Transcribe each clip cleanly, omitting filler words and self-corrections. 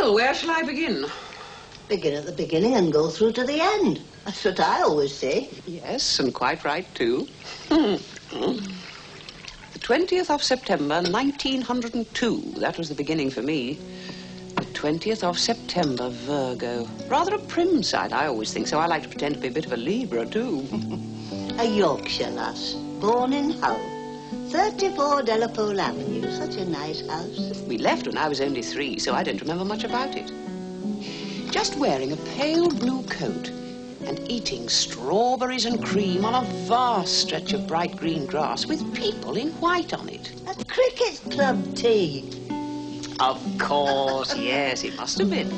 Well, where shall I begin? Begin at the beginning and go through to the end. That's what I always say. Yes, and quite right, too. The 20th of September, 1902. That was the beginning for me. The 20th of September, Virgo. Rather a prim sign, I always think, so I like to pretend to be a bit of a Libra, too. A Yorkshire lass, born in Hull. 34 Delapole Avenue, such a nice house. We left when I was only 3, so I don't remember much about it. Just wearing a pale blue coat and eating strawberries and cream on a vast stretch of bright green grass with people in white on it. A cricket club tea. Of course, yes, it must have been.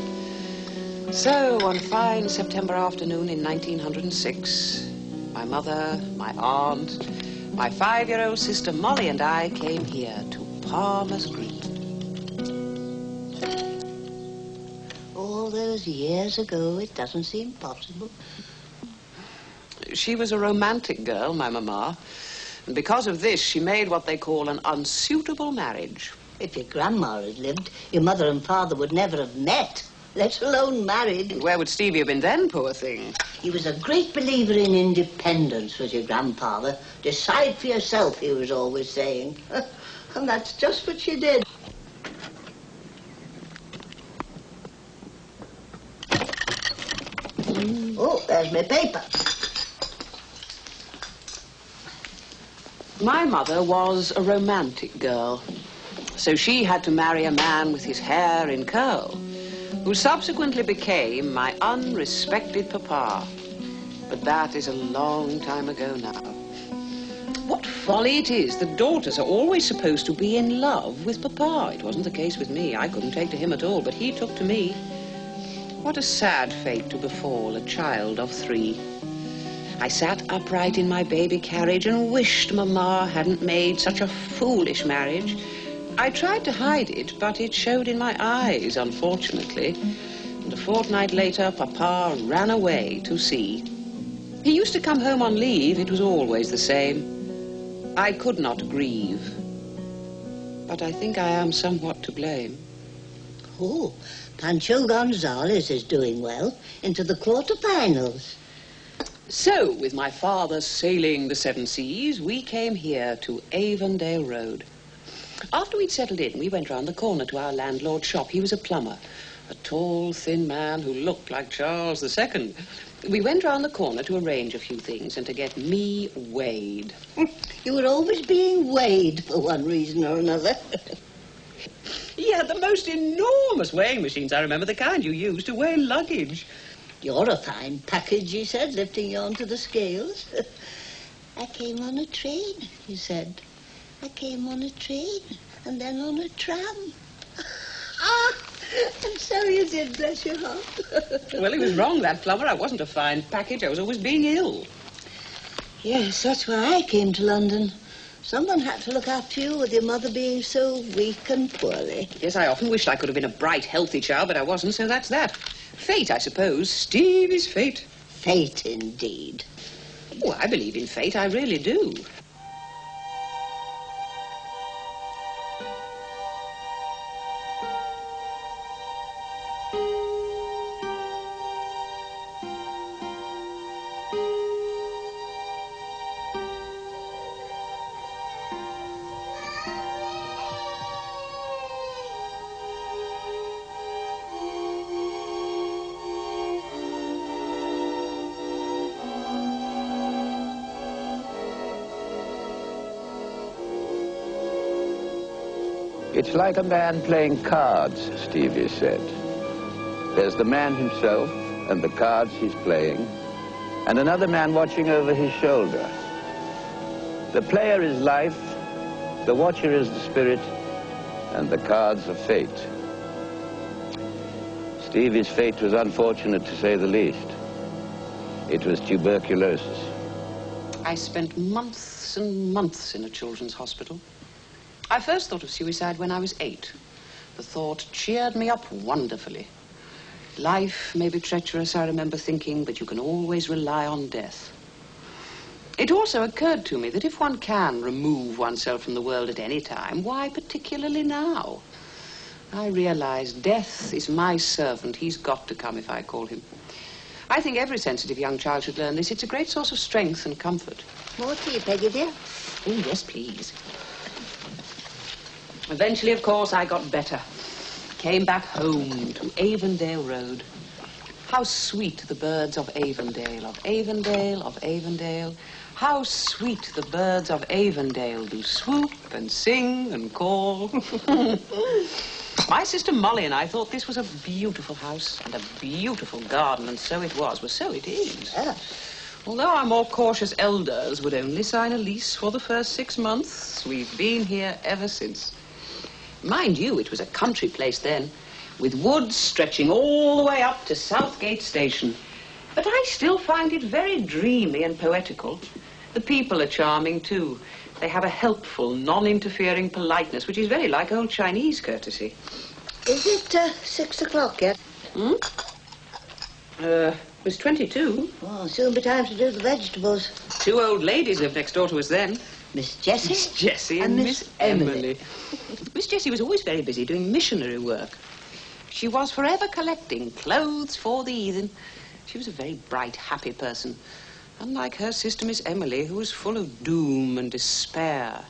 So, one fine September afternoon in 1906, my mother, my aunt, my 5-year-old sister Molly and I came here to Palmer's Green. All those years ago, it doesn't seem possible. She was a romantic girl, my mamma, and because of this, she made what they call an unsuitable marriage. If your grandma had lived, your mother and father would never have met, let alone married. And where would Stevie have been then, poor thing? He was a great believer in independence, was your grandfather. Decide for yourself, he was always saying. And that's just what she did. Oh, there's my paper. My mother was a romantic girl, so she had to marry a man with his hair in curl, who subsequently became my unrespected papa. But that is a long time ago now. What folly it is that daughters are always supposed to be in love with papa. It wasn't the case with me. I couldn't take to him at all, but he took to me. What a sad fate to befall a child of 3. I sat upright in my baby carriage and wished Mamma hadn't made such a foolish marriage. I tried to hide it, but it showed in my eyes, unfortunately. And a fortnight later, Papa ran away to sea. He used to come home on leave. It was always the same. I could not grieve. But I think I am somewhat to blame. Oh, Pancho Gonzalez is doing well into the quarterfinals. So, with my father sailing the 7 seas, we came here to Avondale Road. After we'd settled in, we went round the corner to our landlord's shop. He was a plumber, a tall, thin man who looked like Charles II. We went round the corner to arrange a few things and to get me weighed. You were always being weighed for one reason or another. He had the most enormous weighing machines, I remember, the kind you use to weigh luggage. You're a fine package, he said, lifting you onto the scales. I came on a train, he said. I came on a train and then on a tram. I'm sorry you did, bless your heart. Well, he was wrong, that plumber. I wasn't a fine package. I was always being ill. Yes, that's why I came to London. Someone had to look after you with your mother being so weak and poorly. Yes, I often wished I could have been a bright, healthy child, but I wasn't, so that's that. Fate, I suppose. Stevie's fate. Fate, indeed. Oh, I believe in fate. I really do. It's like a man playing cards, Stevie said. There's the man himself and the cards he's playing, and another man watching over his shoulder. The player is life, the watcher is the spirit, and the cards are fate. Stevie's fate was unfortunate, to say the least. It was tuberculosis. I spent months and months in a children's hospital. I first thought of suicide when I was 8. The thought cheered me up wonderfully. Life may be treacherous, I remember thinking, but you can always rely on death. It also occurred to me that if one can remove oneself from the world at any time, why particularly now? I realized death is my servant. He's got to come if I call him. I think every sensitive young child should learn this. It's a great source of strength and comfort. More tea, Peggy, dear? Oh, yes, please. Eventually, of course, I got better. Came back home to Avondale Road. How sweet the birds of Avondale, of Avondale, of Avondale. How sweet the birds of Avondale do swoop and sing and call. My sister Molly and I thought this was a beautiful house and a beautiful garden, and so it was. Well, so it is. Yes. Although our more cautious elders would only sign a lease for the first 6 months, we've been here ever since. Mind you, it was a country place then, with woods stretching all the way up to Southgate Station. But I still find it very dreamy and poetical. The people are charming, too. They have a helpful, non-interfering politeness, which is very like old Chinese courtesy. Is it 6 o'clock yet? It's 22. Oh, soon be time to do the vegetables. 2 old ladies lived next door to us then. Miss Jessie? Miss Jessie and Miss Emily. Miss Jessie was always very busy doing missionary work. She was forever collecting clothes for the heathen. She was a very bright, happy person, unlike her sister, Miss Emily, who was full of doom and despair.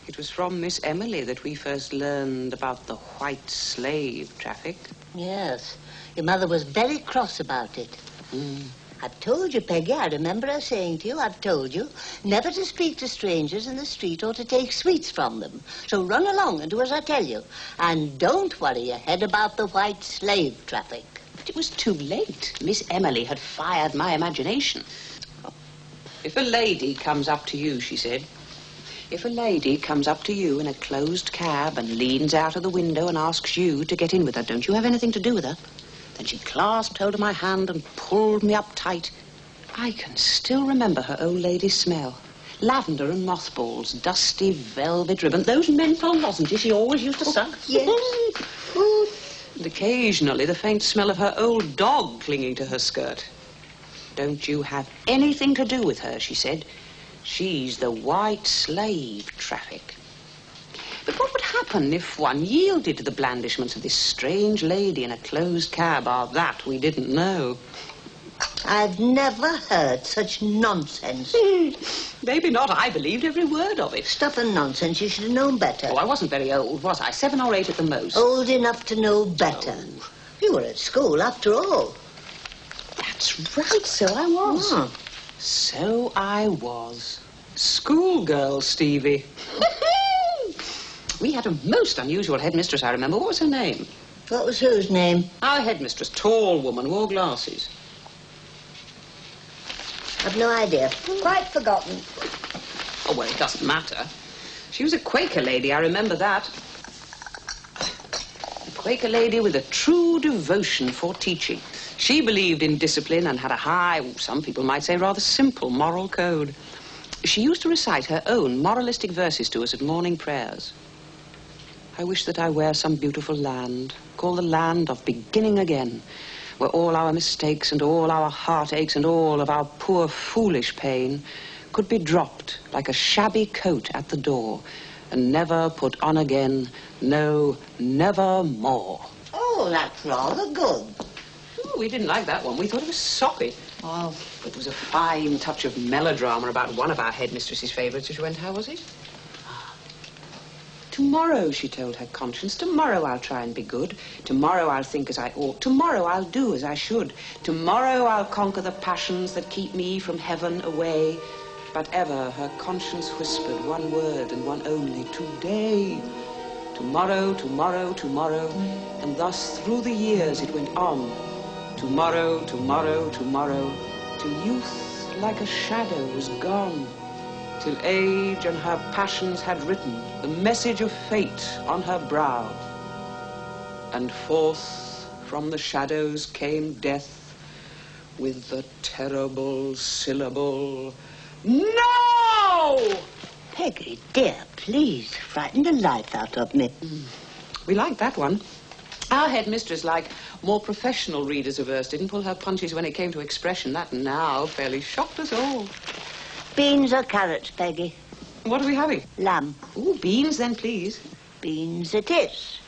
It was from Miss Emily that we first learned about the white slave traffic. Yes. Your mother was very cross about it. I've told you, Peggy, I remember her saying to you, I've told you, never to speak to strangers in the street or to take sweets from them. So run along and do as I tell you. And don't worry your head about the white slave traffic. But it was too late. Miss Emily had fired my imagination. If a lady comes up to you, she said, if a lady comes up to you in a closed cab and leans out of the window and asks you to get in with her, don't you have anything to do with her? Then she clasped hold of my hand and pulled me up tight. I can still remember her old lady smell. Lavender and mothballs, dusty velvet ribbon, those menthol lozenges she always used to suck. Yes. And occasionally the faint smell of her old dog clinging to her skirt. Don't you have anything to do with her, she said. She's the white slave traffic. But what would happen if one yielded to the blandishments of this strange lady in a closed cab? That we didn't know. I've never heard such nonsense. Maybe not. I believed every word of it. Stuff and nonsense. You should have known better. Oh, I wasn't very old, was I? 7 or 8 at the most. Old enough to know better. Oh. You were at school, after all. That's right, so I was. So I was. Schoolgirl, Stevie. We had a most unusual headmistress, I remember. What was her name? What was whose name? Our headmistress, tall woman, wore glasses. I've no idea. Quite forgotten. Oh, well, it doesn't matter. She was a Quaker lady, I remember that. A Quaker lady with a true devotion for teaching. She believed in discipline and had a high, some people might say rather simple, moral code. She used to recite her own moralistic verses to us at morning prayers. I wish that I were some beautiful land, called the land of beginning again, where all our mistakes and all our heartaches and all of our poor foolish pain could be dropped like a shabby coat at the door and never put on again, no, never more. Oh, that's rather good. Oh, we didn't like that one. We thought it was soppy. Oh, it was a fine touch of melodrama about one of our headmistress's favourites as she went, how was it? Tomorrow, she told her conscience, tomorrow I'll try and be good. Tomorrow I'll think as I ought. Tomorrow I'll do as I should. Tomorrow I'll conquer the passions that keep me from heaven away. But ever her conscience whispered one word and one only, today. Tomorrow, tomorrow, tomorrow. And thus through the years it went on. Tomorrow, tomorrow, tomorrow. Till youth like a shadow was gone. Till age and her passions had written the message of fate on her brow. And forth from the shadows came death with the terrible syllable, no! Peggy, dear, please, frighten the life out of me. We liked that one. Our headmistress, like more professional readers of verse, didn't pull her punches when it came to expression. That now fairly shocked us all. Beans or carrots, Peggy? What are we having? Lamb. Oh, beans then, please. Beans it is.